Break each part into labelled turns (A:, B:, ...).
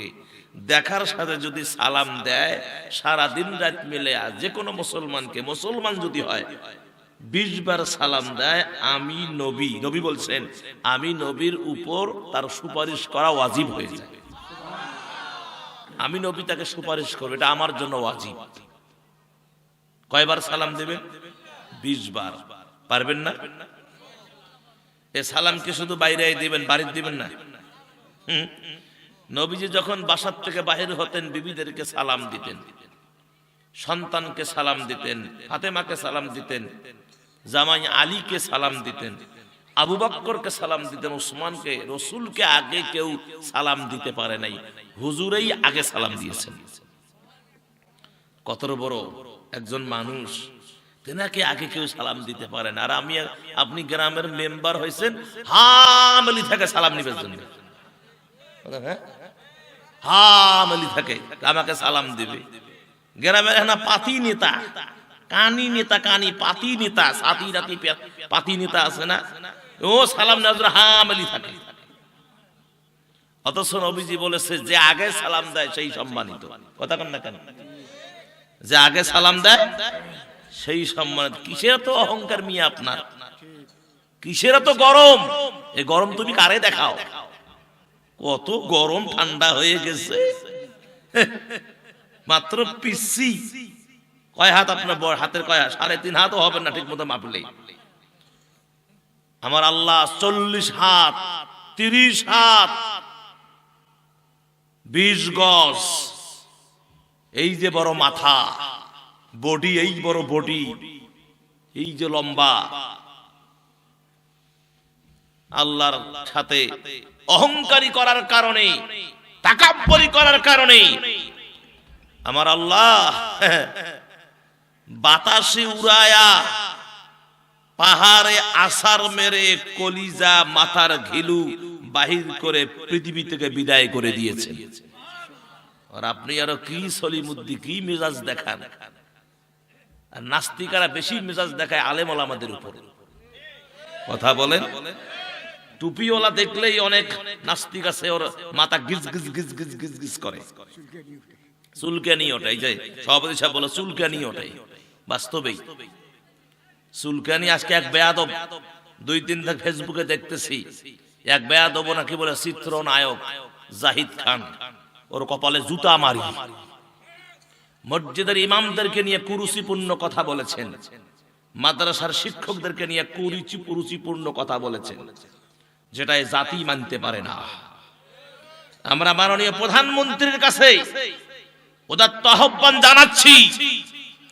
A: লোককে দেখার সাথে যদি সালাম দেয়, সারা দিন রাত মিলে যে কোনো মুসলমানকে, মুসলমান যদি হয়, 20 বার সালাম দেয়, আমি নবী, নবী বলছেন আমি নবীর উপর তার সুপারিশ করা ওয়াজিব হয়ে যায়। আমি নবী তাকে সুপারিশ করব, এটা আমার জন্য ওয়াজিব। কয়বার সালাম দেবেন? 20 বার। পারবেন না? এ সালাম কি শুধু বাইরে দিবেন, বাড়িতে দিবেন না? নবীজি যখন বাসার থেকে বাহির হতেন বিবিদেরকে সালাম দিতেন, সন্তানকে সালাম দিতেন, ফাতেমাকে সালাম দিতেন, জামাই আলীকে সালাম দিতেন, আবু বকরকে সালাম দিতেন, উসমানকে। রসুলকে আগে কেউ সালাম দিতে পারে নাই, হুজুরেই আগে সালাম দিয়েছেন। কত বড় একজন মানুষ, তেনাকে আগে কেউ সালাম দিতে পারে না। আর আমি আপনি গ্রামের মেম্বার হয়েছেন, হামলি থাকে সালাম নিবের জন্য, হামলি থাকে আমাকে সালাম দিবে। গ্রামের না পাতি নেতা, কানি নেতা, কানি পাতি নেতা, সাথী রাতি পাতি নেতা আছে না, ও সালাম নেওয়ার হামলি থাকে। অথচ নবীজি বলেছে যে আগে সালাম দেয় সেই সম্মানিত। কথা কন না কেন? যে আগে সালাম দেয় সেই সম্মানিত। কিসের তো অহংকার মিয়া আপনার, কিসের তো গরম? এই গরম তুমি কারে দেখাও? কত গরম ঠান্ডা হয়ে গেছে, মাত্র পিসি। কয় হাত আপনার বড়? হাতের কয় হাত? 3.5 হাতও হবে না ঠিক মতো মাপলে। আমার আল্লাহ 40 হাত, 30 হাত, 20 গজ। এই যে বড় মাথা, বডি, এই বড় বডি, এই যে লম্বা। আল্লাহর সাথে অহংকারী করার কারণে, তাকাব্বুরি করার কারণে আমার আল্লাহ বাতাসে উড়ায়া পাহাড়ে আছাড় মেরে কলিজা মাথার ঘিলু বাহির করে পৃথিবী থেকে বিদায় করে দিয়েছেন। আর আপনি আরো কি সলিমুদ্দি, কি মেজাজ দেখান। আর নাস্তিকারা বেশি মেজাজ দেখায় আলেম ওলামাদের উপর। কথা বলেন, টুপিওয়ালা দেখলেই অনেক নাস্তিক আছে, ওর মাথা গিজ গিজ গিজ গিজ গিজ গিজ করে, চুলকানি ওঠাই যায়। সভাপতি সাহেব বলে চুলকানি ওঠাই, বাস্তবেই চুলকানি। আজকে এক বেয়াদব 2-3 দিন ফেসবুকে দেখতেছি, এক বেয়াদব নাকি বলে চিত্রনায়ক জাহিদ খান, ওর কপালে জুতা মারি। মসজিদের ইমামদেরকে নিয়ে কুরুচিপূর্ণ কথা বলেছেন, মাদ্রাসার শিক্ষকদেরকে নিয়ে কুরুচিপূর্ণ কথা বলেছেন, যেটা জাতি মানতে পারে না। আমরা মাননীয় প্রধানমন্ত্রীর কাছে উদাত্ত আহ্বান জানাচ্ছি,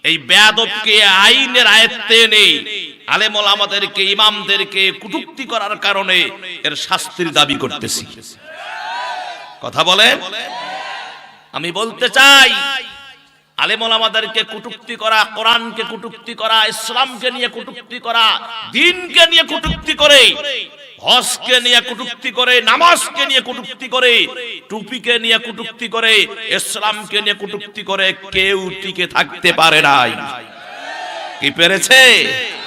A: এই বেয়াদবকে আইনের আয়ত্তে এনে আলেম ওলামাদেরকে, ইমামদেরকে কটূক্তি করার কারণে এর শাস্তির দাবি করতেছি। কথা বলেন। আমি বলতে চাই, আলেম ওলামাদেরকে কটূক্তি করা, কোরআনকে কটূক্তি করা, ইসলামকে নিয়ে কটূক্তি করা, দ্বীনকে নিয়ে কটূক্তি করে, হজকে নিয়ে কটূক্তি করে, নামাজকে নিয়ে কটূক্তি করে, টুপিকে নিয়ে কটূক্তি করে, ইসলামকে নিয়ে কটূক্তি করে কেউ টিকে থাকতে পারে নাই। কি পেরেছে?